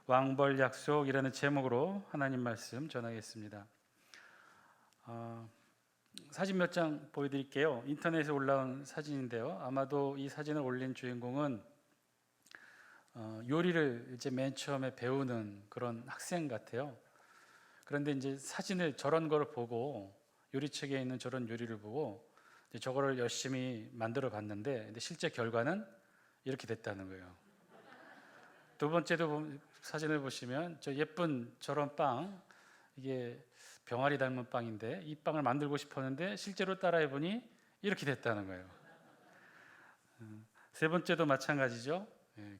왕벌 약속이라는 제목으로 하나님 말씀 전하겠습니다. 사진 몇 장 보여드릴게요. 인터넷에 올라온 사진인데요. 아마도 이 사진을 올린 주인공은 요리를 이제 맨 처음에 배우는 그런 학생 같아요. 그런데 이제 사진을 저런 걸 보고, 요리책에 있는 저런 요리를 보고 이제 저거를 열심히 만들어 봤는데, 근데 실제 결과는 이렇게 됐다는 거예요. 두 번째도 사진을 보시면 저 예쁜 저런 빵, 이게 병아리 닮은 빵인데 이 빵을 만들고 싶었는데 실제로 따라해 보니 이렇게 됐다는 거예요. 세 번째도 마찬가지죠.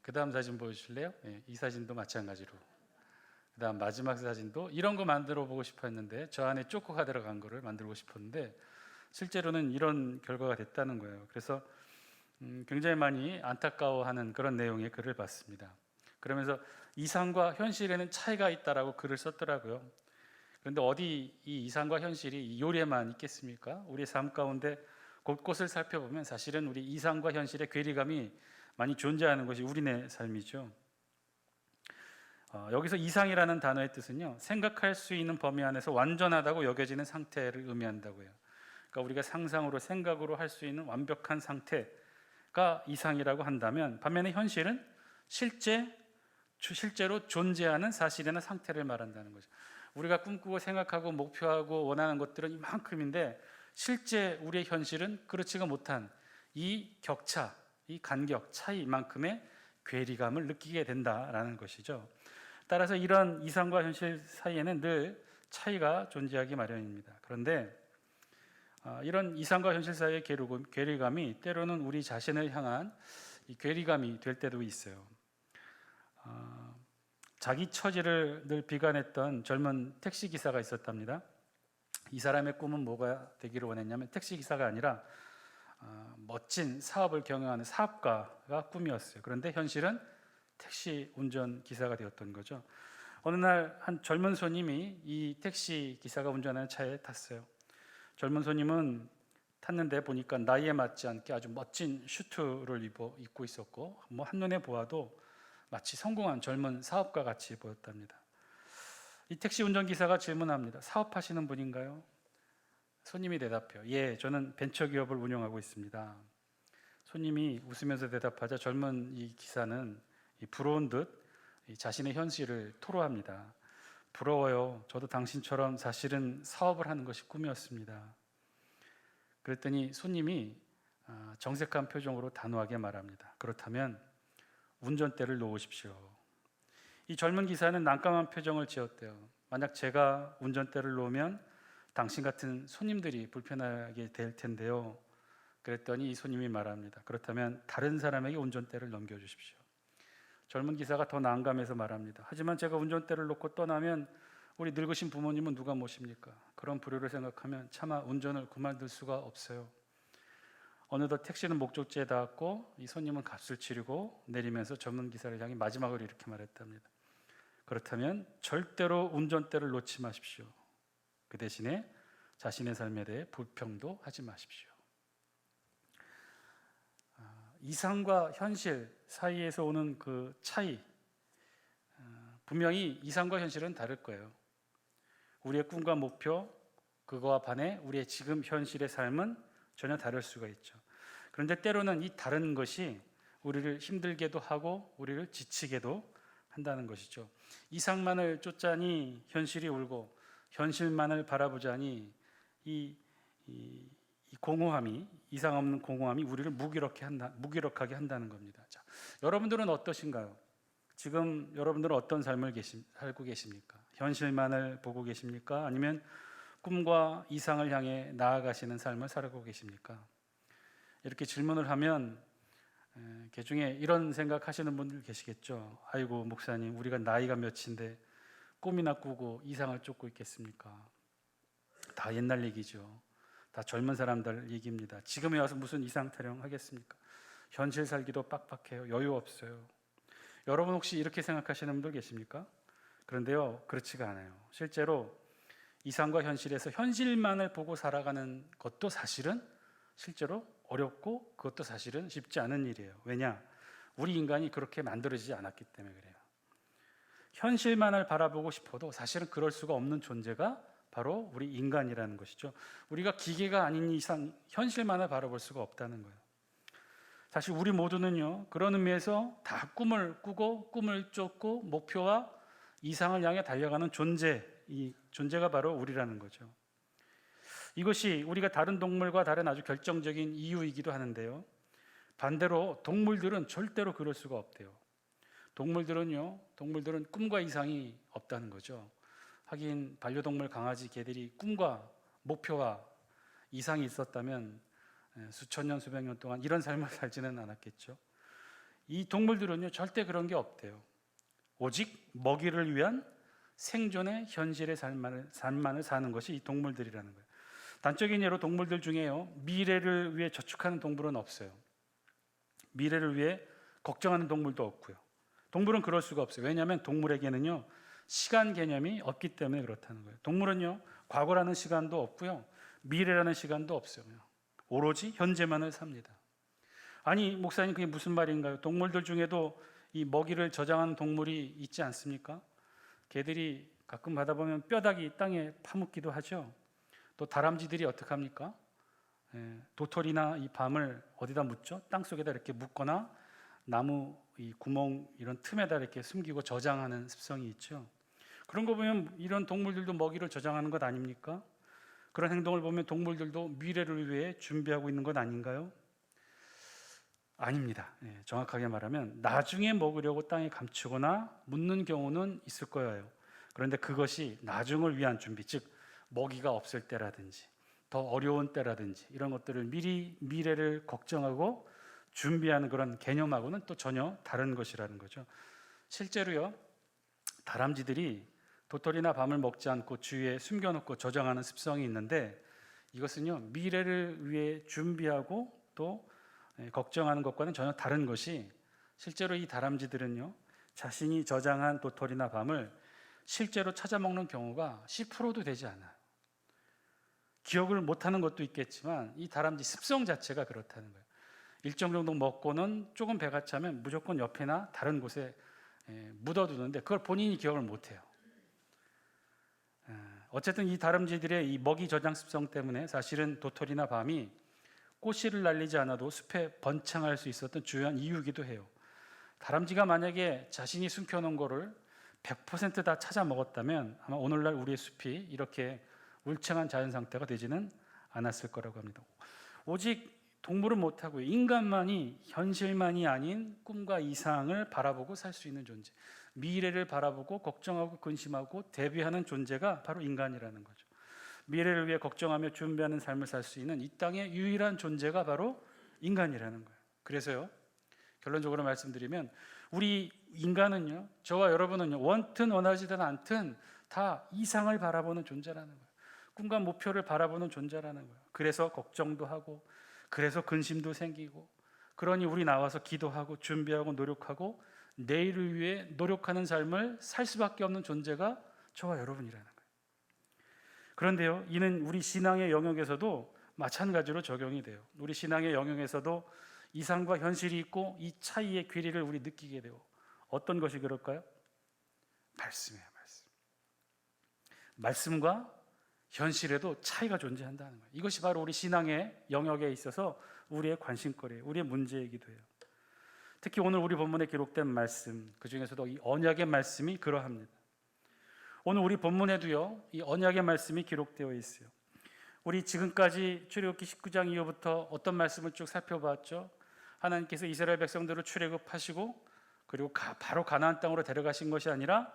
그 다음 사진 보여주실래요? 이 사진도 마찬가지로. 그 다음 마지막 사진도 이런 거 만들어 보고 싶었는데 저 안에 초코가 들어간 거를 만들고 싶었는데 실제로는 이런 결과가 됐다는 거예요. 그래서 굉장히 많이 안타까워하는 그런 내용의 글을 봤습니다. 그러면서 이상과 현실에는 차이가 있다라고 글을 썼더라고요. 그런데 어디 이 이상과 현실이 이 요리에만 있겠습니까? 우리의 삶 가운데 곳곳을 살펴보면 사실은 우리 이상과 현실의 괴리감이 많이 존재하는 것이 우리네 삶이죠. 여기서 이상이라는 단어의 뜻은요, 생각할 수 있는 범위 안에서 완전하다고 여겨지는 상태를 의미한다고요. 그러니까 우리가 상상으로 생각으로 할 수 있는 완벽한 상태가 이상이라고 한다면, 반면에 현실은 실제로 존재하는 사실이나 상태를 말한다는 거죠. 우리가 꿈꾸고 생각하고 목표하고 원하는 것들은 이만큼인데 실제 우리의 현실은 그렇지가 못한 이 격차, 이 간격, 차이만큼의 괴리감을 느끼게 된다라는 것이죠. 따라서 이런 이상과 현실 사이에는 늘 차이가 존재하기 마련입니다. 그런데 이런 이상과 현실 사이의 괴리감이 때로는 우리 자신을 향한 이 괴리감이 될 때도 있어요. 자기 처지를 늘 비관했던 젊은 택시기사가 있었답니다. 이 사람의 꿈은 뭐가 되기를 원했냐면 택시기사가 아니라 멋진 사업을 경영하는 사업가가 꿈이었어요. 그런데 현실은 택시 운전기사가 되었던 거죠. 어느 날 한 젊은 손님이 이 택시기사가 운전하는 차에 탔어요. 젊은 손님은 탔는데 보니까 나이에 맞지 않게 아주 멋진 슈트를 입고 있었고, 한눈에 보아도 마치 성공한 젊은 사업가 같이 보였답니다. 이 택시 운전기사가 질문합니다. 사업하시는 분인가요? 손님이 대답해요. 예, 저는 벤처기업을 운영하고 있습니다. 손님이 웃으면서 대답하자 젊은 이 기사는 부러운 듯 자신의 현실을 토로합니다. 부러워요. 저도 당신처럼 사실은 사업을 하는 것이 꿈이었습니다. 그랬더니 손님이 정색한 표정으로 단호하게 말합니다. 그렇다면 운전대를 놓으십시오. 이 젊은 기사는 난감한 표정을 지었대요. 만약 제가 운전대를 놓으면 당신 같은 손님들이 불편하게 될 텐데요. 그랬더니 이 손님이 말합니다. 그렇다면 다른 사람에게 운전대를 넘겨주십시오. 젊은 기사가 더 난감해서 말합니다. 하지만 제가 운전대를 놓고 떠나면 우리 늙으신 부모님은 누가 모십니까? 그런 불효를 생각하면 차마 운전을 그만둘 수가 없어요. 어느덧 택시는 목적지에 닿았고 이 손님은 값을 치르고 내리면서 젊은 기사를 향해 마지막으로 이렇게 말했답니다. 그렇다면 절대로 운전대를 놓지 마십시오. 그 대신에 자신의 삶에 대해 불평도 하지 마십시오. 이상과 현실 사이에서 오는 그 차이, 분명히 이상과 현실은 다를 거예요. 우리의 꿈과 목표, 그거와 반해 우리의 지금 현실의 삶은 전혀 다를 수가 있죠. 그런데 때로는 이 다른 것이 우리를 힘들게도 하고 우리를 지치게도 한다는 것이죠. 이상만을 쫓자니 현실이 울고 현실만을 바라보자니 이 공허함이, 이상 없는 공허함이 우리를 무기력하게 한다는 겁니다. 자, 여러분들은 어떠신가요? 지금 여러분들은 어떤 삶을 살고 계십니까? 현실만을 보고 계십니까? 아니면 꿈과 이상을 향해 나아가시는 삶을 살고 계십니까? 이렇게 질문을 하면 그중에 이런 생각하시는 분들 계시겠죠. 아이고 목사님, 우리가 나이가 몇인데 꿈이나 꾸고 이상을 쫓고 있겠습니까? 다 옛날 얘기죠. 다 젊은 사람들 얘기입니다. 지금에 와서 무슨 이상 타령 하겠습니까? 현실 살기도 빡빡해요. 여유 없어요. 여러분 혹시 이렇게 생각하시는 분들 계십니까? 그런데요, 그렇지가 않아요. 실제로 이상과 현실에서 현실만을 보고 살아가는 것도 사실은 실제로 어렵고 그것도 사실은 쉽지 않은 일이에요. 왜냐? 우리 인간이 그렇게 만들어지지 않았기 때문에 그래요. 현실만을 바라보고 싶어도 사실은 그럴 수가 없는 존재가 바로 우리 인간이라는 것이죠. 우리가 기계가 아닌 이상 현실만을 바라볼 수가 없다는 거예요. 사실 우리 모두는요, 그런 의미에서 다 꿈을 꾸고 꿈을 쫓고 목표와 이상을 향해 달려가는 존재, 이 존재가 바로 우리라는 거죠. 이것이 우리가 다른 동물과 다른 아주 결정적인 이유이기도 하는데요. 반대로 동물들은 절대로 그럴 수가 없대요. 동물들은 꿈과 이상이 없다는 거죠. 하긴 반려동물 강아지 개들이 꿈과 목표와 이상이 있었다면 수천 년 수백 년 동안 이런 삶을 살지는 않았겠죠. 이 동물들은요 절대 그런 게 없대요. 오직 먹이를 위한 생존의 현실의 삶만을 사는 것이 이 동물들이라는 거예요. 단적인 예로 동물들 중에요, 미래를 위해 저축하는 동물은 없어요. 미래를 위해 걱정하는 동물도 없고요. 동물은 그럴 수가 없어요. 왜냐하면 동물에게는요 시간 개념이 없기 때문에 그렇다는 거예요. 동물은요 과거라는 시간도 없고요, 미래라는 시간도 없어요. 오로지 현재만을 삽니다. 아니 목사님, 그게 무슨 말인가요? 동물들 중에도 이 먹이를 저장하는 동물이 있지 않습니까? 개들이 가끔 가다 보면 뼈다귀 땅에 파묻기도 하죠. 또 다람쥐들이 어떻게 합니까? 도토리나 이 밤을 어디다 묻죠? 땅 속에다 이렇게 묻거나 나무 이 구멍 이런 틈에다 이렇게 숨기고 저장하는 습성이 있죠. 그런 거 보면 이런 동물들도 먹이를 저장하는 것 아닙니까? 그런 행동을 보면 동물들도 미래를 위해 준비하고 있는 것 아닌가요? 아닙니다. 정확하게 말하면 나중에 먹으려고 땅에 감추거나 묻는 경우는 있을 거예요. 그런데 그것이 나중을 위한 준비, 즉 먹이가 없을 때라든지 더 어려운 때라든지 이런 것들을 미리 미래를 걱정하고 준비하는 그런 개념하고는 또 전혀 다른 것이라는 거죠. 실제로요, 다람쥐들이 도토리나 밤을 먹지 않고 주위에 숨겨놓고 저장하는 습성이 있는데, 이것은요 미래를 위해 준비하고 또 걱정하는 것과는 전혀 다른 것이, 실제로 이 다람쥐들은요 자신이 저장한 도토리나 밤을 실제로 찾아먹는 경우가 10%도 되지 않아요. 기억을 못하는 것도 있겠지만 이 다람쥐 습성 자체가 그렇다는 거예요. 일정 정도 먹고는 조금 배가 차면 무조건 옆에나 다른 곳에 묻어두는데 그걸 본인이 기억을 못해요. 어쨌든 이 다람쥐들의 이 먹이 저장 습성 때문에 사실은 도토리나 밤이 꽃씨를 날리지 않아도 숲에 번창할 수 있었던 주요한 이유이기도 해요. 다람쥐가 만약에 자신이 숨겨놓은 거를 100% 다 찾아 먹었다면 아마 오늘날 우리의 숲이 이렇게 울창한 자연 상태가 되지는 않았을 거라고 합니다. 오직 동물은 못하고 인간만이 현실만이 아닌 꿈과 이상을 바라보고 살 수 있는 존재, 미래를 바라보고 걱정하고 근심하고 대비하는 존재가 바로 인간이라는 거죠. 미래를 위해 걱정하며 준비하는 삶을 살 수 있는 이 땅의 유일한 존재가 바로 인간이라는 거예요. 그래서요, 결론적으로 말씀드리면 우리 인간은요, 저와 여러분은요, 원튼 원하지든 않든 다 이상을 바라보는 존재라는 거예요. 꿈과 목표를 바라보는 존재라는 거예요. 그래서 걱정도 하고, 그래서 근심도 생기고, 그러니 우리 나와서 기도하고 준비하고 노력하고 내일을 위해 노력하는 삶을 살 수밖에 없는 존재가 저와 여러분이라는 거예요. 그런데요, 이는 우리 신앙의 영역에서도 마찬가지로 적용이 돼요. 우리 신앙의 영역에서도 이상과 현실이 있고 이 차이의 괴리를 우리 느끼게 되고, 어떤 것이 그럴까요? 말씀이에요. 말씀과 현실에도 차이가 존재한다는 거예요. 이것이 바로 우리 신앙의 영역에 있어서 우리의 관심거리예요. 우리의 문제이기도 해요. 특히 오늘 우리 본문에 기록된 말씀, 그 중에서도 이 언약의 말씀이 그러합니다. 오늘 우리 본문에도요, 이 언약의 말씀이 기록되어 있어요. 우리 지금까지 출애굽기 19장 이후부터 어떤 말씀을 쭉 살펴봤죠? 하나님께서 이스라엘 백성들을 출애굽하시고 그리고 바로 가나안 땅으로 데려가신 것이 아니라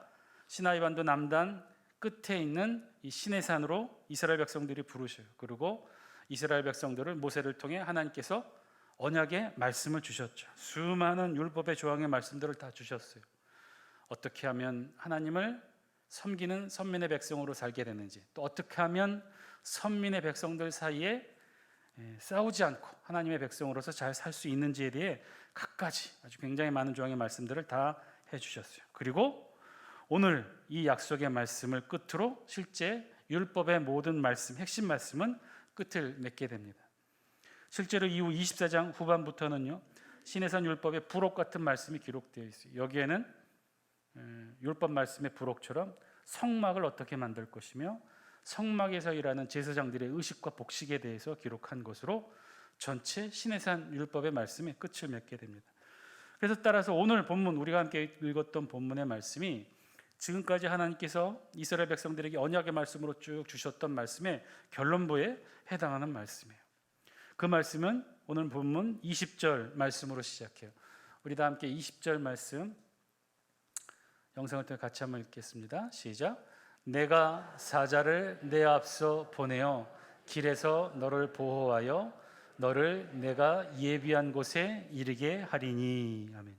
시나이 반도 남단 끝에 있는 이 시내산으로 이스라엘 백성들이 부르셔요. 그리고 이스라엘 백성들을 모세를 통해 하나님께서 언약의 말씀을 주셨죠. 수많은 율법의 조항의 말씀들을 다 주셨어요. 어떻게 하면 하나님을 섬기는 선민의 백성으로 살게 되는지, 또 어떻게 하면 선민의 백성들 사이에 싸우지 않고 하나님의 백성으로서 잘 살 수 있는지에 대해 갖가지 아주 굉장히 많은 조항의 말씀들을 다 해주셨어요. 그리고 오늘 이 약속의 말씀을 끝으로 실제 율법의 모든 말씀, 핵심 말씀은 끝을 맺게 됩니다. 실제로 이후 24장 후반부터는요, 시내산 율법의 부록 같은 말씀이 기록되어 있어요. 여기에는 율법 말씀의 부록처럼 성막을 어떻게 만들 것이며 성막에서 일하는 제사장들의 의식과 복식에 대해서 기록한 것으로 전체 시내산 율법의 말씀이 끝을 맺게 됩니다. 그래서 따라서 오늘 본문, 우리가 함께 읽었던 본문의 말씀이 지금까지 하나님께서 이스라엘 백성들에게 언약의 말씀으로 쭉 주셨던 말씀의 결론부에 해당하는 말씀이에요. 그 말씀은 오늘 본문 20절 말씀으로 시작해요. 우리 다 함께 20절 말씀 영상을 통해 같이 한번 읽겠습니다. 시작. 내가 사자를 내 앞서 보내어 길에서 너를 보호하여 너를 내가 예비한 곳에 이르게 하리니. 아멘.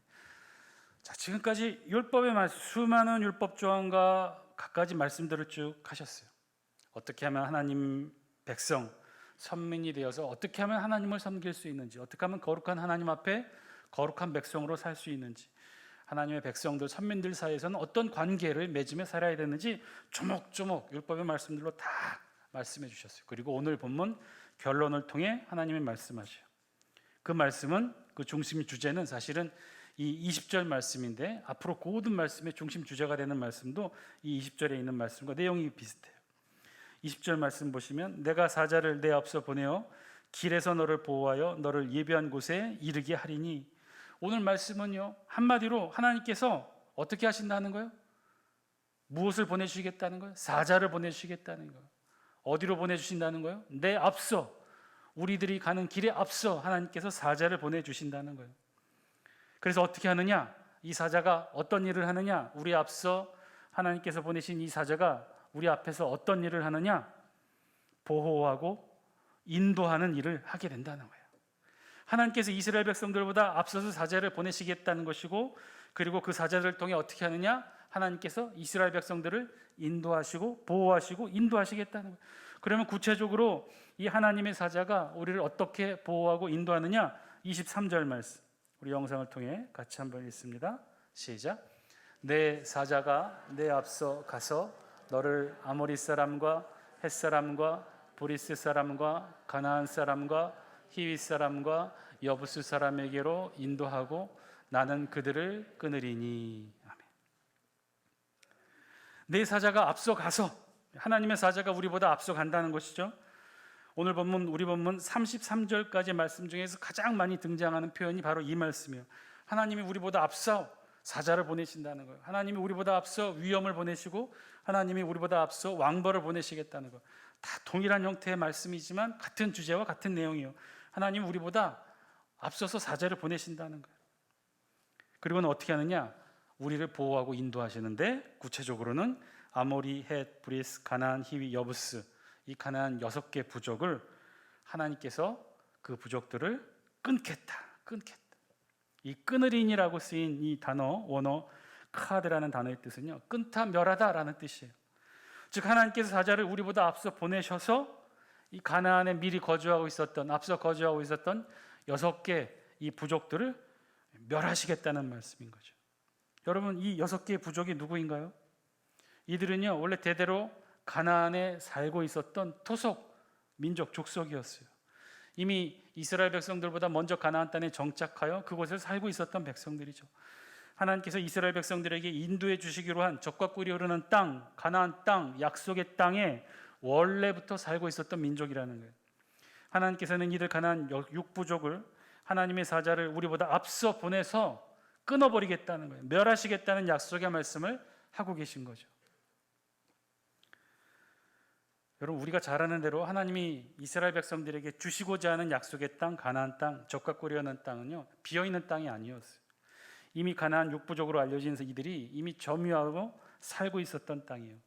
자, 지금까지 율법의 말씀, 수많은 율법 조항과 갖가지 말씀들을 쭉 하셨어요. 어떻게 하면 하나님 백성, 선민이 되어서 어떻게 하면 하나님을 섬길 수 있는지, 어떻게 하면 거룩한 하나님 앞에 거룩한 백성으로 살 수 있는지, 하나님의 백성들, 선민들 사이에서는 어떤 관계를 맺으며 살아야 되는지 조목조목 율법의 말씀들로 다 말씀해 주셨어요. 그리고 오늘 본문 결론을 통해 하나님이 말씀하셔요. 그 말씀은, 그 중심 주제는 사실은 이 20절 말씀인데 앞으로 모든 말씀의 중심 주제가 되는 말씀도 이 20절에 있는 말씀과 내용이 비슷해요. 20절 말씀 보시면 내가 사자를 내 앞서 보내어 길에서 너를 보호하여 너를 예비한 곳에 이르게 하리니. 오늘 말씀은요, 한마디로 하나님께서 어떻게 하신다는 거예요? 무엇을 보내주시겠다는 거예요? 사자를 보내주시겠다는 거예요. 어디로 보내주신다는 거예요? 내 앞서, 우리들이 가는 길에 앞서 하나님께서 사자를 보내주신다는 거예요. 그래서 어떻게 하느냐? 이 사자가 어떤 일을 하느냐? 우리 앞서 하나님께서 보내신 이 사자가 우리 앞에서 어떤 일을 하느냐? 보호하고 인도하는 일을 하게 된다는 거예요. 하나님께서 이스라엘 백성들보다 앞서서 사자를 보내시겠다는 것이고, 그리고 그 사자들을 통해 어떻게 하느냐? 하나님께서 이스라엘 백성들을 인도하시고 보호하시고 인도하시겠다는 거예요. 그러면 구체적으로 이 하나님의 사자가 우리를 어떻게 보호하고 인도하느냐? 23절 말씀, 우리 영상을 통해 같이 한번 읽습니다. 시작. 내 사자가 내 앞서 가서 너를 아모리 사람과 헷 사람과 브리스 사람과 가나안 사람과 히윗 사람과 여부스 사람에게로 인도하고 나는 그들을 끊으리니. 아멘. 내 사자가 앞서 가서, 하나님의 사자가 우리보다 앞서 간다는 것이죠. 오늘 본문, 우리 본문 33절까지 말씀 중에서 가장 많이 등장하는 표현이 바로 이 말씀이에요. 하나님이 우리보다 앞서 사자를 보내신다는 거예요. 하나님이 우리보다 앞서 위엄을 보내시고 하나님이 우리보다 앞서 왕벌을 보내시겠다는 거예요. 다 동일한 형태의 말씀이지만 같은 주제와 같은 내용이에요. 하나님이 우리보다 앞서서 사자를 보내신다는 거예요. 그리고는 어떻게 하느냐? 우리를 보호하고 인도하시는데, 구체적으로는 아모리, 헷, 브리스, 가나안, 히위, 여부스, 이 가나안 6개 부족을 하나님께서 그 부족들을 끊겠다. 이 끊으린이라고 쓰인 이 단어, 원어 카드라는 단어의 뜻은요, 끊다, 멸하다라는 뜻이에요. 즉 하나님께서 사자를 우리보다 앞서 보내셔서 이 가나안에 미리 거주하고 있었던, 앞서 거주하고 있었던 6개 이 부족들을 멸하시겠다는 말씀인 거죠. 여러분, 이 6개의 부족이 누구인가요? 이들은요, 원래 대대로 가나안에 살고 있었던 토속 민족 족속이었어요. 이미 이스라엘 백성들보다 먼저 가나안 땅에 정착하여 그곳에 살고 있었던 백성들이죠. 하나님께서 이스라엘 백성들에게 인도해 주시기로 한 젖과 꿀이 흐르는 땅, 가나안 땅, 약속의 땅에 원래부터 살고 있었던 민족이라는 거예요. 하나님께서는 이들 가나안 6부족을, 하나님의 사자를 우리보다 앞서 보내서 끊어버리겠다는 거예요. 멸하시겠다는 약속의 말씀을 하고 계신 거죠. 여러분, 우리가 잘 아는 대로 하나님이 이스라엘 백성들에게 주시고자 하는 약속의 땅, 가나안 땅, 젖과 꿀이 흐르는 땅은요, 비어있는 땅이 아니었어요. 이미 가나안 6부족으로 알려진 이들이 이미 점유하고 살고 있었던 땅이에요.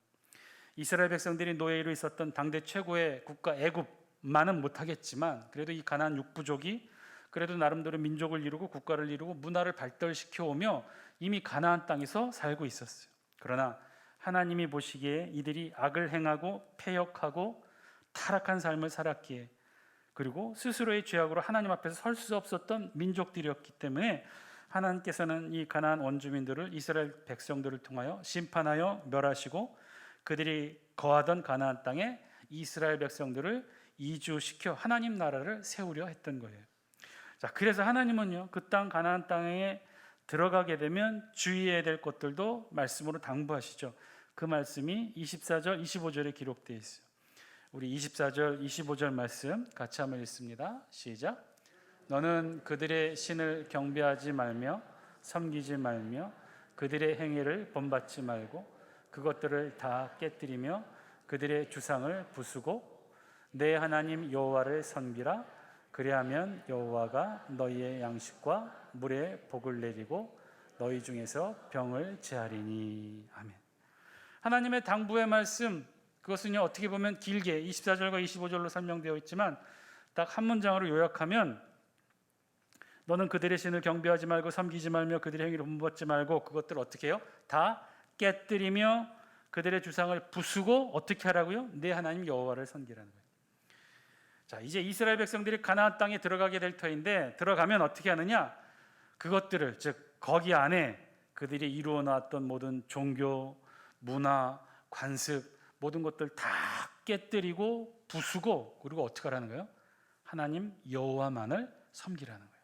이스라엘 백성들이 노예로 있었던 당대 최고의 국가 애굽만은 못하겠지만, 그래도 이 가나안 6부족이 그래도 나름대로 민족을 이루고 국가를 이루고 문화를 발달시켜 오며 이미 가나안 땅에서 살고 있었어요. 그러나 하나님이 보시기에 이들이 악을 행하고 패역하고 타락한 삶을 살았기에, 그리고 스스로의 죄악으로 하나님 앞에서 설 수 없었던 민족들이었기 때문에 하나님께서는 이 가나안 원주민들을, 이스라엘 백성들을 통하여 심판하여 멸하시고 그들이 거하던 가나안 땅에 이스라엘 백성들을 이주시켜 하나님 나라를 세우려 했던 거예요. 자, 그래서 하나님은요, 그 땅 가나안 땅에 들어가게 되면 주의해야 될 것들도 말씀으로 당부하시죠. 그 말씀이 24절, 25절에 기록되어 있어요. 우리 24절, 25절 말씀 같이 한번 읽습니다. 시작. 너는 그들의 신을 경배하지 말며 섬기지 말며 그들의 행위를 본받지 말고 그것들을 다 깨뜨리며 그들의 주상을 부수고 내 하나님 여호와를 섬기라. 그리하면 여호와가 너희의 양식과 물에 복을 내리고 너희 중에서 병을 제하리니. 아멘. 하나님의 당부의 말씀, 그것은요 어떻게 보면 길게 24절과 25절로 설명되어 있지만 딱 한 문장으로 요약하면 너는 그들의 신을 경배하지 말고 섬기지 말며 그들의 행위를 본받지 말고 그것들을 어떻게 해요? 다 깨뜨리며 그들의 주상을 부수고 어떻게 하라고요? 내 하나님 여호와를 섬기라는 거예요. 자, 이제 이스라엘 백성들이 가나안 땅에 들어가게 될 터인데 들어가면 어떻게 하느냐? 그것들을, 즉 거기 안에 그들이 이루어 놨던 모든 종교, 문화, 관습 모든 것들 다 깨뜨리고 부수고 그리고 어떻게 하라는 거예요? 하나님 여호와만을 섬기라는 거예요.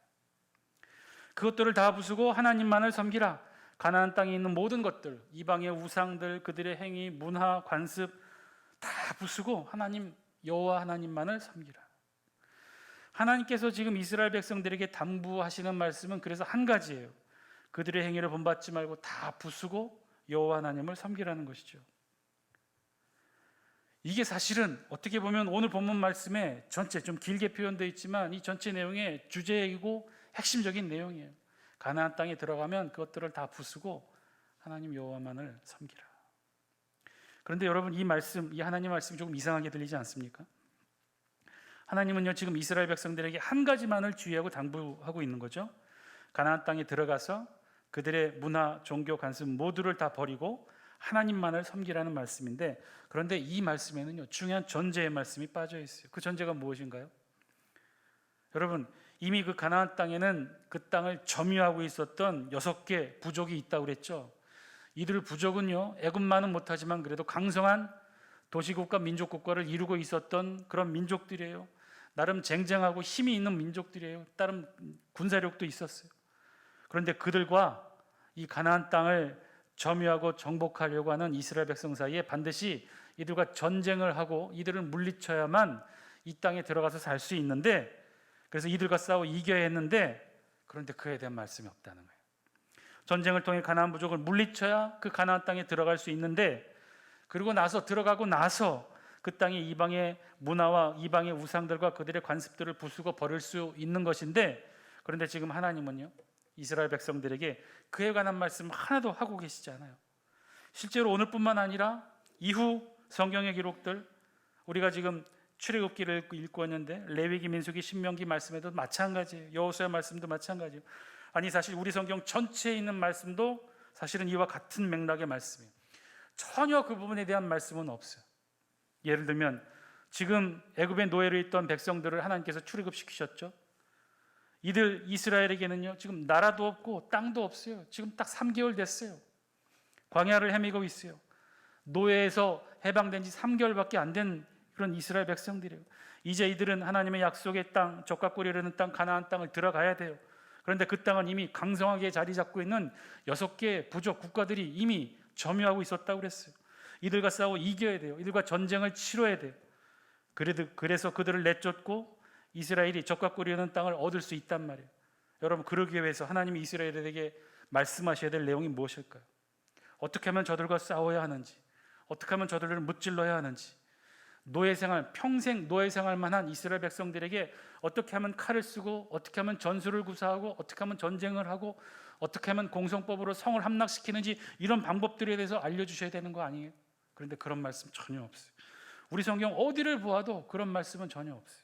그것들을 다 부수고 하나님만을 섬기라. 가나안 땅에 있는 모든 것들, 이방의 우상들, 그들의 행위, 문화, 관습 다 부수고 하나님 여호와 하나님만을 섬기라. 하나님께서 지금 이스라엘 백성들에게 당부하시는 말씀은 그래서 한 가지예요. 그들의 행위를 본받지 말고 다 부수고 여호와 하나님을 섬기라는 것이죠. 이게 사실은 어떻게 보면 오늘 본문 말씀에 전체 좀 길게 표현되어 있지만 이 전체 내용의 주제이고 핵심적인 내용이에요. 가나안 땅에 들어가면 그것들을 다 부수고 하나님 여호와만을 섬기라. 그런데 여러분 이 말씀, 이 하나님 말씀이 조금 이상하게 들리지 않습니까? 하나님은요 지금 이스라엘 백성들에게 한 가지만을 주의하고 당부하고 있는 거죠. 가나안 땅에 들어가서 그들의 문화, 종교, 관습 모두를 다 버리고 하나님만을 섬기라는 말씀인데 그런데 이 말씀에는요 중요한 전제의 말씀이 빠져 있어요. 그 전제가 무엇인가요? 여러분 이미 그 가나안 땅에는 그 땅을 점유하고 있었던 6개 부족이 있다고 그랬죠. 이들 부족은요 애굽만은 못하지만 그래도 강성한 도시국가 민족국가를 이루고 있었던 그런 민족들이에요. 나름 쟁쟁하고 힘이 있는 민족들이에요. 나름 군사력도 있었어요. 그런데 그들과 이 가나안 땅을 점유하고 정복하려고 하는 이스라엘 백성 사이에 반드시 이들과 전쟁을 하고 이들을 물리쳐야만 이 땅에 들어가서 살 수 있는데 그래서 이들과 싸워 이겨야 했는데 그런데 그에 대한 말씀이 없다는 거예요. 전쟁을 통해 가나안 부족을 물리쳐야 그 가나안 땅에 들어갈 수 있는데 그리고 나서 들어가고 나서 그 땅의 이방의 문화와 이방의 우상들과 그들의 관습들을 부수고 버릴 수 있는 것인데 그런데 지금 하나님은요 이스라엘 백성들에게 그에 관한 말씀 하나도 하고 계시지 않아요. 실제로 오늘뿐만 아니라 이후 성경의 기록들 우리가 지금 출애굽기를 읽고 있는데 레위기, 민수기, 신명기 말씀에도 마찬가지예요. 여호수아 말씀도 마찬가지예요. 아니 사실 우리 성경 전체에 있는 말씀도 사실은 이와 같은 맥락의 말씀이에요. 전혀 그 부분에 대한 말씀은 없어요. 예를 들면 지금 애굽의 노예로 있던 백성들을 하나님께서 출애굽시키셨죠. 이들 이스라엘에게는요 지금 나라도 없고 땅도 없어요. 지금 딱 3개월 됐어요. 광야를 헤매고 있어요. 노예에서 해방된 지 3개월밖에 안 된 그런 이스라엘 백성들이에요. 이제 이들은 하나님의 약속의 땅, 젖과 꿀이 흐르는 땅 가나안 땅을 들어가야 돼요. 그런데 그 땅은 이미 강성하게 자리 잡고 있는 6개 부족 국가들이 이미 점유하고 있었다고 그랬어요. 이들과 싸워 이겨야 돼요. 이들과 전쟁을 치러야 돼요. 그래서 그들을 내쫓고 이스라엘이 젖과 꿀이 흐르는 땅을 얻을 수 있단 말이에요. 여러분 그러기 위해서 하나님이 이스라엘에게 말씀하셔야 될 내용이 무엇일까요? 어떻게 하면 저들과 싸워야 하는지, 어떻게 하면 저들을 무찔러야 하는지, 노예생활, 평생 노예생활만 한 이스라엘 백성들에게 어떻게 하면 칼을 쓰고 어떻게 하면 전술을 구사하고 어떻게 하면 전쟁을 하고 어떻게 하면 공성법으로 성을 함락시키는지 이런 방법들에 대해서 알려주셔야 되는 거 아니에요? 그런데 그런 말씀 전혀 없어요. 우리 성경 어디를 보아도 그런 말씀은 전혀 없어요.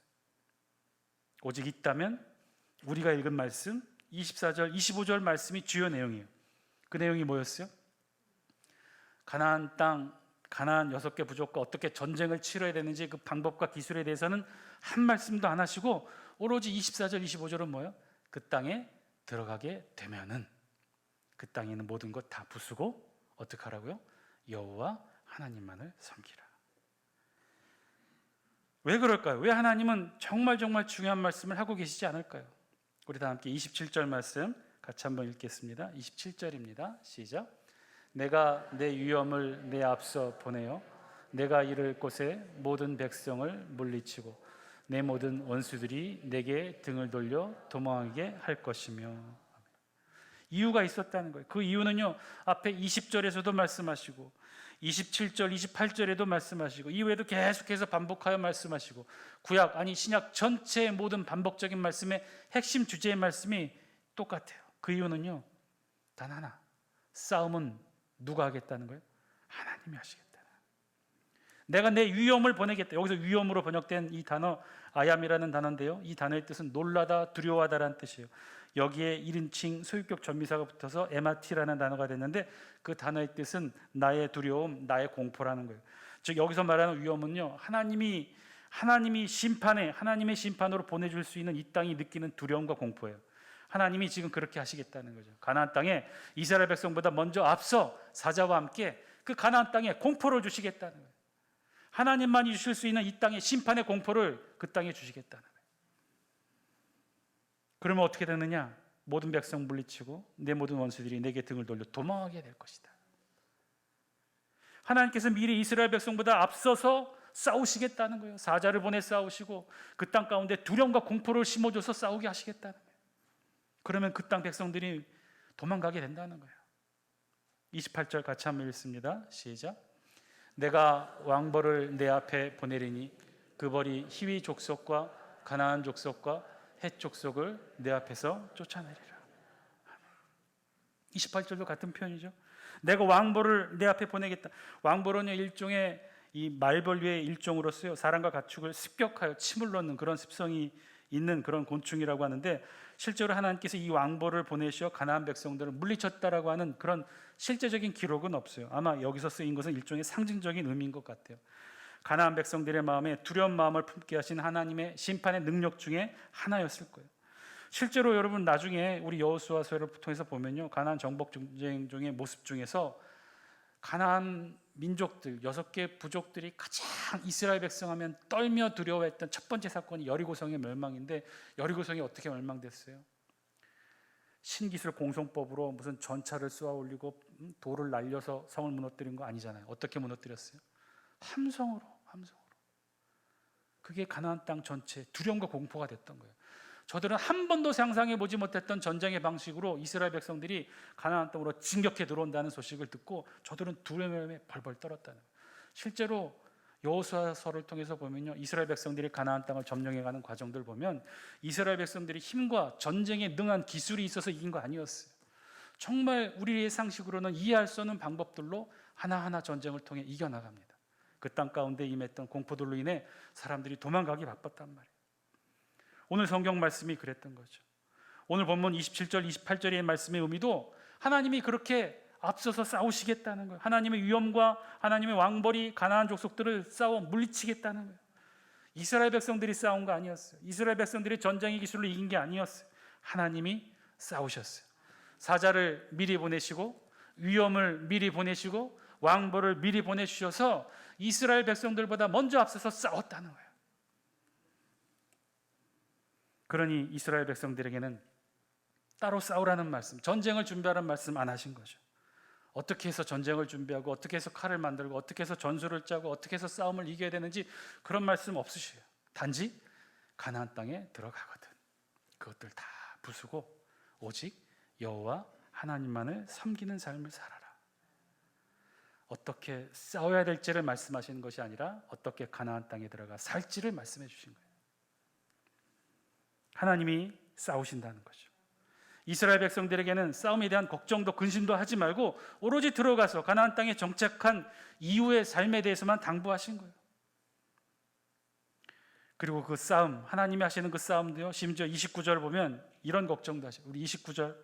오직 있다면 우리가 읽은 말씀 24절, 25절 말씀이 주요 내용이에요. 그 내용이 뭐였어요? 가나안 땅, 가나안 6개 부족과 어떻게 전쟁을 치러야 되는지 그 방법과 기술에 대해서는 한 말씀도 안 하시고 오로지 24절, 25절은 뭐예요? 그 땅에 들어가게 되면은 그 땅에 있는 모든 것 다 부수고 어떻게 하라고요? 여호와 하나님만을 섬기라. 왜 그럴까요? 왜 하나님은 정말 중요한 말씀을 하고 계시지 않을까요? 우리 다 함께 27절 말씀 같이 한번 읽겠습니다. 27절입니다. 시작. 내가 내 위엄을 내 앞서 보내어 내가 이를 곳에 모든 백성을 물리치고 내 모든 원수들이 내게 등을 돌려 도망하게 할 것이며. 이유가 있었다는 거예요. 그 이유는요, 앞에 20절에서도 말씀하시고 27절, 28절에도 말씀하시고 이후에도 계속해서 반복하여 말씀하시고 구약, 아니 신약 전체의 모든 반복적인 말씀의 핵심 주제의 말씀이 똑같아요. 그 이유는요, 단 하나, 싸움은 누가 하겠다는 거예요? 하나님이 하시겠다. 내가 내 위엄을 보내겠다. 여기서 위엄으로 번역된 이 단어 아얌이라는 단어인데요, 이 단어의 뜻은 놀라다, 두려워하다라는 뜻이에요. 여기에 1인칭 소유격 전미사가 붙어서 에마티라는 단어가 됐는데 그 단어의 뜻은 나의 두려움, 나의 공포라는 거예요. 즉 여기서 말하는 위엄은요, 하나님의 심판으로 보내줄 수 있는 이 땅이 느끼는 두려움과 공포예요. 하나님이 지금 그렇게 하시겠다는 거죠. 가나안 땅에 이스라엘 백성보다 먼저 앞서 사자와 함께 그 가나안 땅에 공포를 주시겠다는 거예요. 하나님만이 주실 수 있는 이 땅의 심판의 공포를 그 땅에 주시겠다는 거예요. 그러면 어떻게 되느냐? 모든 백성 물리치고 내 모든 원수들이 내게 등을 돌려 도망하게 될 것이다. 하나님께서 미리 이스라엘 백성보다 앞서서 싸우시겠다는 거예요. 사자를 보내 싸우시고 그 땅 가운데 두려움과 공포를 심어줘서 싸우게 하시겠다는 거예요. 그러면 그 땅 백성들이 도망가게 된다는 거예요. 28절 같이 한번 읽습니다. 시작. 내가 왕벌을 내 앞에 보내리니 그 벌이 히위 족속과 가나안 족속과 헷 족속을 내 앞에서 쫓아내리라. 28절도 같은 표현이죠. 내가 왕벌을 내 앞에 보내겠다. 왕벌은 일종의 이 말벌류의 일종으로서요, 사람과 가축을 습격하여 침을 넣는 그런 습성이 있는 그런 곤충이라고 하는데, 실제로 하나님께서 이 왕벌을 보내시어 가나안 백성들을 물리쳤다라고 하는 그런 실제적인 기록은 없어요. 아마 여기서 쓰인 것은 일종의 상징적인 의미인 것 같아요. 가나안 백성들의 마음에 두려운 마음을 품게 하신 하나님의 심판의 능력 중에 하나였을 거예요. 실제로 여러분 나중에 우리 여호수아서를 통해서 보면요, 가나안 정복 전쟁 중의 모습 중에서 가나안 민족들 6개 부족들이 가장 이스라엘 백성하면 떨며 두려워했던 첫 번째 사건이 여리고성의 멸망인데, 여리고성이 어떻게 멸망됐어요? 신기술 공성법으로 무슨 전차를 쏘아 올리고 돌을 날려서 성을 무너뜨린 거 아니잖아요. 어떻게 무너뜨렸어요? 함성으로. 그게 가나안 땅 전체 두려움과 공포가 됐던 거예요. 저들은 한 번도 상상해 보지 못했던 전쟁의 방식으로 이스라엘 백성들이 가나안 땅으로 진격해 들어온다는 소식을 듣고 저들은 두려움에 벌벌 떨었다는 거예요. 실제로 여호수아서를 통해서 보면요, 이스라엘 백성들이 가나안 땅을 점령해가는 과정들 보면 이스라엘 백성들이 힘과 전쟁에 능한 기술이 있어서 이긴 거 아니었어요. 정말 우리의 상식으로는 이해할 수 없는 방법들로 하나하나 전쟁을 통해 이겨나갑니다. 그 땅 가운데 임했던 공포들로 인해 사람들이 도망가기 바빴단 말이에요. 오늘 성경 말씀이 그랬던 거죠. 오늘 본문 27절, 28절의 말씀의 의미도 하나님이 그렇게 앞서서 싸우시겠다는 거예요. 하나님의 위엄과 하나님의 왕벌이 가나안 족속들을 싸워 물리치겠다는 거예요. 이스라엘 백성들이 싸운 거 아니었어요. 이스라엘 백성들이 전쟁의 기술로 이긴 게 아니었어요. 하나님이 싸우셨어요. 사자를 미리 보내시고 위엄을 미리 보내시고 왕벌을 미리 보내주셔서 이스라엘 백성들보다 먼저 앞서서 싸웠다는 거예요. 그러니 이스라엘 백성들에게는 따로 싸우라는 말씀, 전쟁을 준비하라는 말씀 안 하신 거죠. 어떻게 해서 전쟁을 준비하고 어떻게 해서 칼을 만들고 어떻게 해서 전술을 짜고 어떻게 해서 싸움을 이겨야 되는지 그런 말씀 없으셔요. 단지 가나안 땅에 들어가거든 그것들 다 부수고 오직 여호와 하나님만을 섬기는 삶을 살아라. 어떻게 싸워야 될지를 말씀하시는 것이 아니라 어떻게 가나안 땅에 들어가 살지를 말씀해 주신 거예요. 하나님이 싸우신다는 거죠. 이스라엘 백성들에게는 싸움에 대한 걱정도 근심도 하지 말고 오로지 들어가서 가나안 땅에 정착한 이후의 삶에 대해서만 당부하신 거예요. 그리고 그 싸움, 하나님이 하시는 그 싸움도요, 심지어 29절 보면 이런 걱정도 하셔요. 우리 29절,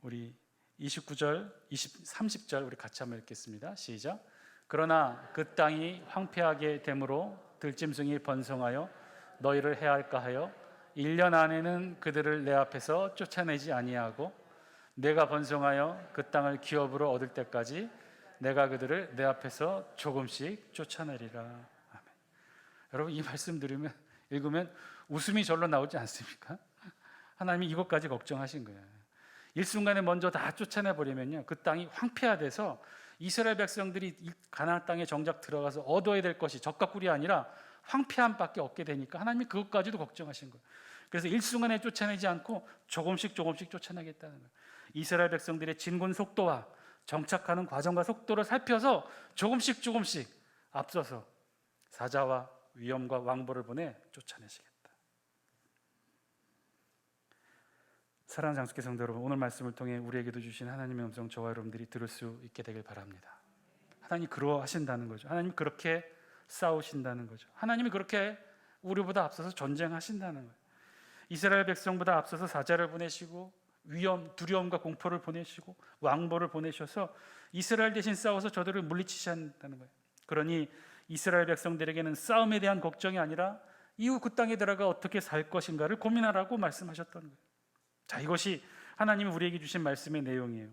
우리 29절, 30절 우리 같이 한번 읽겠습니다. 시작. 그러나 그 땅이 황폐하게 되므로 들짐승이 번성하여 너희를 해할까 하여 1년 안에는 그들을 내 앞에서 쫓아내지 아니하고 내가 번성하여 그 땅을 기업으로 얻을 때까지 내가 그들을 내 앞에서 조금씩 쫓아내리라. 아멘. 여러분 이 말씀 읽으면 웃음이 절로 나오지 않습니까? 하나님이 이것까지 걱정하신 거예요. 일순간에 먼저 다 쫓아내 버리면요, 그 땅이 황폐화돼서 이스라엘 백성들이 가나안 땅에 정작 들어가서 얻어야 될 것이 적과꿀이 아니라 황폐함밖에 없게 되니까 하나님이 그것까지도 걱정하신 거예요. 그래서 일순간에 쫓아내지 않고 조금씩 쫓아내겠다는 거예요. 이스라엘 백성들의 진군 속도와 정착하는 과정과 속도를 살펴서 조금씩 앞서서 사자와 위엄과 왕보를 보내 쫓아내시겠다. 사랑하는 장수교 성도 여러분, 오늘 말씀을 통해 우리에게도 주신 하나님의 음성 저와 여러분들이 들을 수 있게 되길 바랍니다. 하나님 그러하신다는 거죠. 하나님 그렇게 싸우신다는 거죠. 하나님이 그렇게 우리보다 앞서서 전쟁하신다는 거예요. 이스라엘 백성보다 앞서서 사자를 보내시고 위험, 두려움과 공포를 보내시고 왕보를 보내셔서 이스라엘 대신 싸워서 저들을 물리치신다는 거예요. 그러니 이스라엘 백성들에게는 싸움에 대한 걱정이 아니라 이후 그 땅에 들어가 어떻게 살 것인가를 고민하라고 말씀하셨던 거예요. 자, 이것이 하나님이 우리에게 주신 말씀의 내용이에요.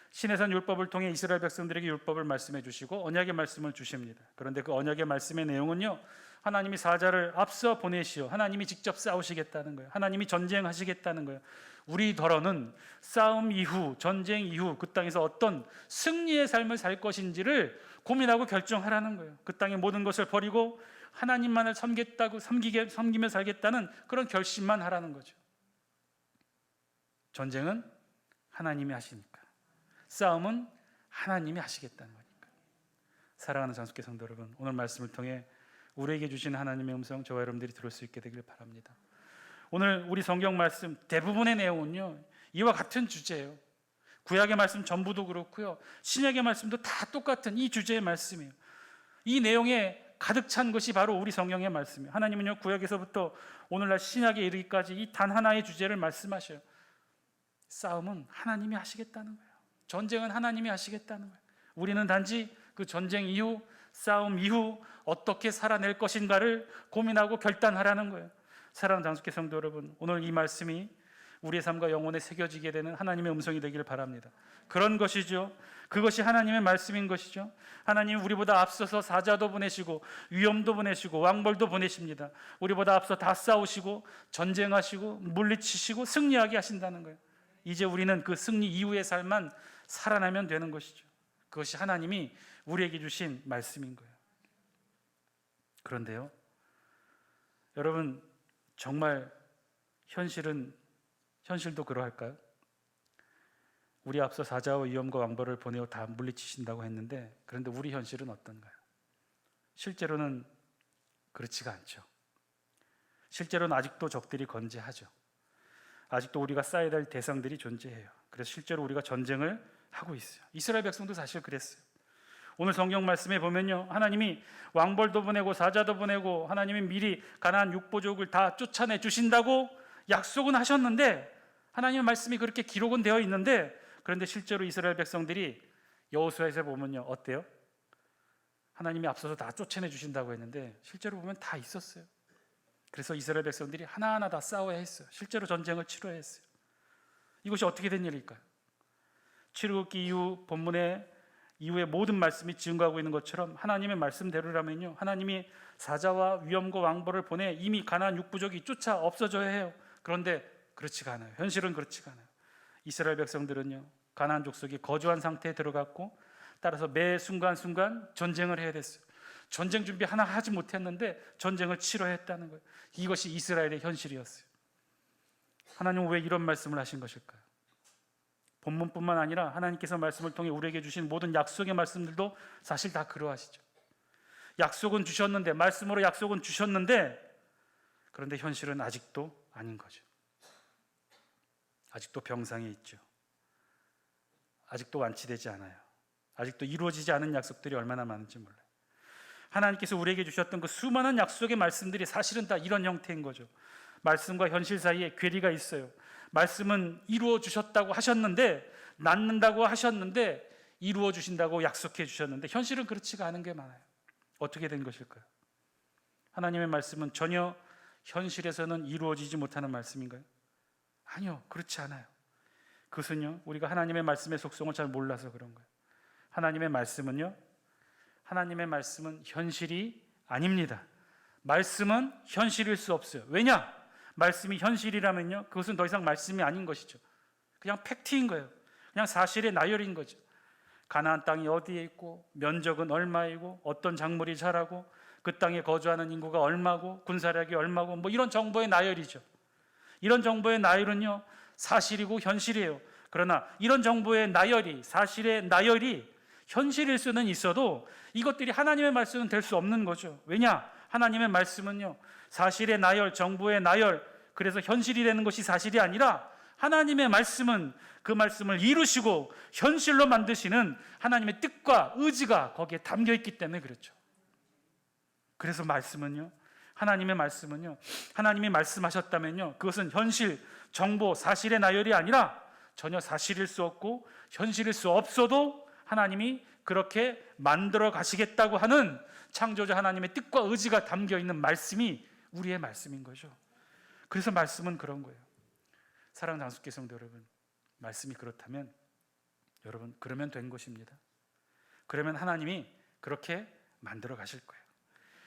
시내산 율법을 통해 이스라엘 백성들에게 율법을 말씀해 주시고 언약의 말씀을 주십니다. 그런데 그 언약의 말씀의 내용은요, 하나님이 사자를 앞서 보내시어 하나님이 직접 싸우시겠다는 거예요. 하나님이 전쟁하시겠다는 거예요. 우리더러는 싸움 이후, 전쟁 이후 그 땅에서 어떤 승리의 삶을 살 것인지를 고민하고 결정하라는 거예요. 그 땅의 모든 것을 버리고 하나님만을 섬기며 살겠다는 그런 결심만 하라는 거죠. 전쟁은 하나님이 하시니까, 싸움은 하나님이 하시겠다는 거니까. 사랑하는 장수교 성도 여러분, 오늘 말씀을 통해 우리에게 주신 하나님의 음성 저와 여러분들이 들을 수 있게 되길 바랍니다. 오늘 우리 성경 말씀 대부분의 내용은요, 이와 같은 주제예요. 구약의 말씀 전부도 그렇고요, 신약의 말씀도 다 똑같은 이 주제의 말씀이에요. 이 내용에 가득 찬 것이 바로 우리 성경의 말씀이에요. 하나님은요, 구약에서부터 오늘날 신약에 이르기까지 이 단 하나의 주제를 말씀하셔요. 싸움은 하나님이 하시겠다는 거예요. 전쟁은 하나님이 하시겠다는 거예요. 우리는 단지 그 전쟁 이후, 싸움 이후 어떻게 살아낼 것인가를 고민하고 결단하라는 거예요. 사랑하는 장수교 성도 여러분, 오늘 이 말씀이 우리의 삶과 영혼에 새겨지게 되는 하나님의 음성이 되기를 바랍니다. 그런 것이죠. 그것이 하나님의 말씀인 것이죠. 하나님 우리보다 앞서서 사자도 보내시고 위엄도 보내시고 왕벌도 보내십니다. 우리보다 앞서 다 싸우시고 전쟁하시고 물리치시고 승리하게 하신다는 거예요. 이제 우리는 그 승리 이후의 삶만 살아나면 되는 것이죠. 그것이 하나님이 우리에게 주신 말씀인 거예요. 그런데요, 여러분, 정말 현실도 그러할까요? 우리 앞서 사자와 위엄과 왕벌을 보내어 다 물리치신다고 했는데, 그런데 우리 현실은 어떤가요? 실제로는 그렇지가 않죠. 실제로는 아직도 적들이 건재하죠. 아직도 우리가 쌓아야 될 대상들이 존재해요. 그래서 실제로 우리가 전쟁을 하고 있어요. 이스라엘 백성도 사실 그랬어요. 오늘 성경 말씀에 보면요, 하나님이 왕벌도 보내고 사자도 보내고 하나님이 미리 가나안 육보족을 다 쫓아내 주신다고 약속은 하셨는데, 하나님의 말씀이 그렇게 기록은 되어 있는데, 그런데 실제로 이스라엘 백성들이 여호수아에서 보면요, 어때요? 하나님이 앞서서 다 쫓아내 주신다고 했는데 실제로 보면 다 있었어요. 그래서 이스라엘 백성들이 하나하나 다 싸워야 했어요. 실제로 전쟁을 치러야 했어요. 이것이 어떻게 된 일일까요? 출애굽기 이후 본문의 이후의 모든 말씀이 증거하고 있는 것처럼 하나님의 말씀대로라면요, 하나님이 사자와 위엄과 왕벌을 보내 이미 가나안 육부족이 쫓아 없어져야 해요. 그런데 그렇지가 않아요. 현실은 그렇지가 않아요. 이스라엘 백성들은요, 가나안 족속이 거주한 상태에 들어갔고, 따라서 매 순간순간 전쟁을 해야 됐어요. 전쟁 준비 하나 하지 못했는데 전쟁을 치러야 했다는 거예요. 이것이 이스라엘의 현실이었어요. 하나님은 왜 이런 말씀을 하신 것일까요? 본문뿐만 아니라 하나님께서 말씀을 통해 우리에게 주신 모든 약속의 말씀들도 사실 다 그러하시죠. 약속은 주셨는데, 말씀으로 약속은 주셨는데, 그런데 현실은 아직도 아닌 거죠. 아직도 병상에 있죠. 아직도 완치되지 않아요. 아직도 이루어지지 않은 약속들이 얼마나 많은지 몰라요. 하나님께서 우리에게 주셨던 그 수많은 약속의 말씀들이 사실은 다 이런 형태인 거죠. 말씀과 현실 사이에 괴리가 있어요. 말씀은 이루어 주셨다고 하셨는데, 낳는다고 하셨는데, 이루어 주신다고 약속해 주셨는데 현실은 그렇지가 않은 게 많아요. 어떻게 된 것일까요? 하나님의 말씀은 전혀 현실에서는 이루어지지 못하는 말씀인가요? 아니요, 그렇지 않아요. 그것은요, 우리가 하나님의 말씀의 속성을 잘 몰라서 그런 거예요. 하나님의 말씀은 현실이 아닙니다. 말씀은 현실일 수 없어요. 왜냐? 말씀이 현실이라면요, 그것은 더 이상 말씀이 아닌 것이죠. 그냥 팩트인 거예요. 그냥 사실의 나열인 거죠. 가나안 땅이 어디에 있고, 면적은 얼마이고, 어떤 작물이 자라고, 그 땅에 거주하는 인구가 얼마고, 군사력이 얼마고, 뭐 이런 정보의 나열이죠. 이런 정보의 나열은요, 사실이고 현실이에요. 그러나 이런 정보의 나열이, 사실의 나열이 현실일 수는 있어도 이것들이 하나님의 말씀은 될 수 없는 거죠. 왜냐? 하나님의 말씀은요, 사실의 나열, 정보의 나열, 그래서 현실이 되는 것이 사실이 아니라 하나님의 말씀은 그 말씀을 이루시고 현실로 만드시는 하나님의 뜻과 의지가 거기에 담겨 있기 때문에 그렇죠. 그래서 말씀은요, 하나님의 말씀은요, 하나님이 말씀하셨다면요, 그것은 현실, 정보, 사실의 나열이 아니라 전혀 사실일 수 없고 현실일 수 없어도 하나님이 그렇게 만들어 가시겠다고 하는 창조자 하나님의 뜻과 의지가 담겨 있는 말씀이 우리의 말씀인 거죠. 그래서 말씀은 그런 거예요. 사랑하는 장숙계 성도 여러분, 말씀이 그렇다면 여러분, 그러면 된 것입니다. 그러면 하나님이 그렇게 만들어 가실 거예요.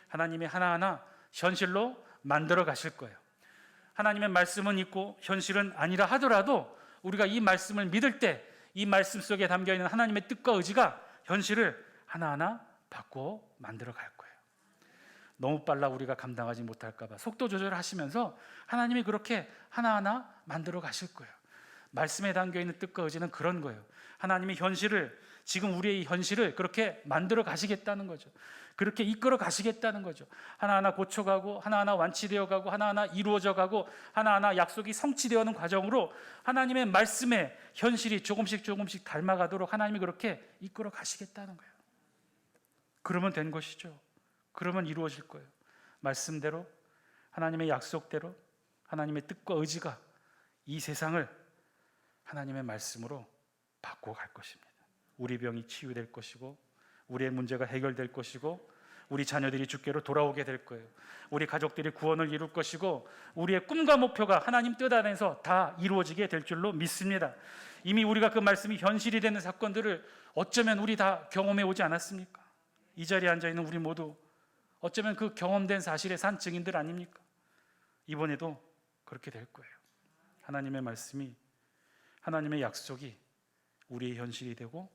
하나님이 하나하나 현실로 만들어 가실 거예요. 하나님의 말씀은 있고 현실은 아니라 하더라도 우리가 이 말씀을 믿을 때 이 말씀 속에 담겨 있는 하나님의 뜻과 의지가 현실을 하나하나 바꿔 만들어 갈 거예요. 너무 빨라 우리가 감당하지 못할까 봐 속도 조절하시면서 하나님이 그렇게 하나하나 만들어 가실 거예요. 말씀에 담겨 있는 뜻과 의지는 그런 거예요. 하나님이 현실을, 지금 우리의 이 현실을 그렇게 만들어 가시겠다는 거죠. 그렇게 이끌어 가시겠다는 거죠. 하나하나 고쳐가고, 하나하나 완치되어 가고, 하나하나 이루어져 가고, 하나하나 약속이 성취되어가는 과정으로 하나님의 말씀에 현실이 조금씩 조금씩 닮아가도록 하나님이 그렇게 이끌어 가시겠다는 거예요. 그러면 된 것이죠. 그러면 이루어질 거예요. 말씀대로, 하나님의 약속대로, 하나님의 뜻과 의지가 이 세상을 하나님의 말씀으로 바꿔갈 것입니다. 우리 병이 치유될 것이고, 우리의 문제가 해결될 것이고, 우리 자녀들이 주께로 돌아오게 될 거예요. 우리 가족들이 구원을 이룰 것이고, 우리의 꿈과 목표가 하나님 뜻 안에서 다 이루어지게 될 줄로 믿습니다. 이미 우리가 그 말씀이 현실이 되는 사건들을 어쩌면 우리 다 경험해 오지 않았습니까? 이 자리에 앉아있는 우리 모두 어쩌면 그 경험된 사실의 산 증인들 아닙니까? 이번에도 그렇게 될 거예요. 하나님의 말씀이, 하나님의 약속이 우리의 현실이 되고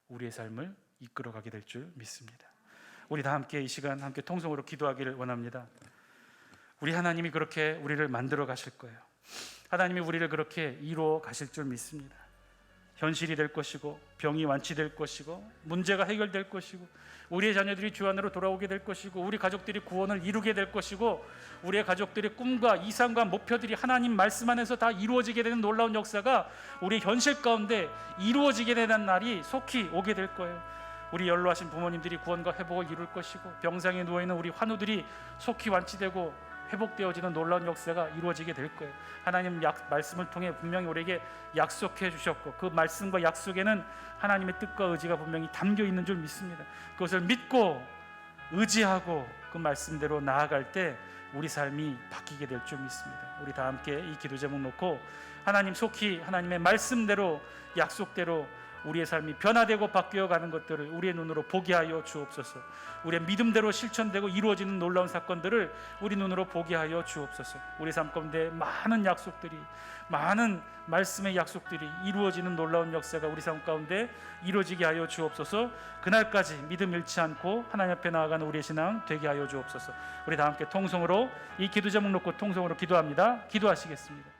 우리의 삶을 이끌어가게 될 줄 믿습니다. 우리 다 함께 이 시간 함께 통성으로 기도하기를 원합니다. 우리 하나님이 그렇게 우리를 만들어 가실 거예요. 하나님이 우리를 그렇게 이루어 가실 줄 믿습니다. 현실이 될 것이고, 병이 완치될 것이고, 문제가 해결될 것이고, 우리의 자녀들이 주 안으로 돌아오게 될 것이고, 우리 가족들이 구원을 이루게 될 것이고, 우리의 가족들의 꿈과 이상과 목표들이 하나님 말씀 안에서 다 이루어지게 되는 놀라운 역사가 우리 현실 가운데 이루어지게 되는 날이 속히 오게 될 거예요. 우리 연로하신 부모님들이 구원과 회복을 이룰 것이고, 병상에 누워있는 우리 환우들이 속히 완치되고 회복되어지는 놀라운 역사가 이루어지게 될 거예요. 하나님 말씀을 통해 분명히 우리에게 약속해 주셨고, 그 말씀과 약속에는 하나님의 뜻과 의지가 분명히 담겨 있는 줄 믿습니다. 그것을 믿고 의지하고 그 말씀대로 나아갈 때 우리 삶이 바뀌게 될 줄 믿습니다. 우리 다 함께 이 기도 제목 놓고 하나님 속히 하나님의 말씀대로, 약속대로 우리의 삶이 변화되고 바뀌어가는 것들을 우리의 눈으로 보게 하여 주옵소서. 우리의 믿음대로 실천되고 이루어지는 놀라운 사건들을 우리 눈으로 보게 하여 주옵소서. 우리 삶 가운데 많은 약속들이, 많은 말씀의 약속들이 이루어지는 놀라운 역사가 우리 삶 가운데 이루어지게 하여 주옵소서. 그날까지 믿음 잃지 않고 하나님 앞에 나아가는 우리의 신앙 되게 하여 주옵소서. 우리 다 함께 통성으로 이 기도 제목 놓고 통성으로 기도합니다. 기도하시겠습니다.